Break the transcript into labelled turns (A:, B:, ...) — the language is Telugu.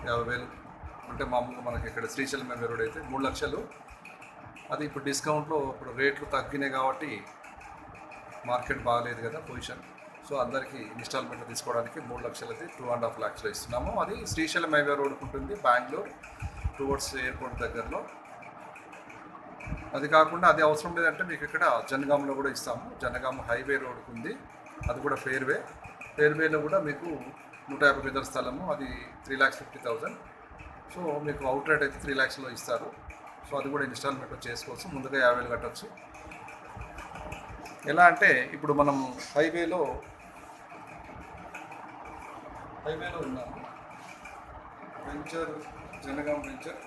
A: 50,000 అంటే మామూలుగా మనకి ఇక్కడ శ్రీశైలం MV రోడ్ అయితే 3 లక్షలు. అది ఇప్పుడు డిస్కౌంట్లో ఇప్పుడు రేట్లు తగ్గినాయి కాబట్టి మార్కెట్ బాగాలేదు కదా పొజిషన్. సో అందరికీ ఇన్స్టాల్మెంట్ తీసుకోవడానికి 3 లక్షలది 2.5 lakhsలో ఇస్తున్నాము. అది శ్రీశైలం MV రోడ్కి ఉంటుంది, బెంగళూరు టువర్డ్స్ ఎయిర్పోర్ట్ దగ్గరలో. అది కాకుండా అది అవసరం లేదంటే మీకు ఇక్కడ జనగాంలో కూడా ఇస్తాము. జనగాం హైవే రోడ్కి ఉంది, అది కూడా ఫేర్వేలో కూడా మీకు 150 గజాల స్థలము, అది 3,50,000. సో మీకు అవుట్ రేట్ అయితే 3 lakhsలో ఇస్తారు. సో అది కూడా ఇన్స్టాల్మెంట్ చేసుకోవచ్చు, ముందుగా 50,000 కట్టచ్చు. ఎలా అంటే ఇప్పుడు మనం హైవేలో ఉన్నాము. జనగాం వెంచర్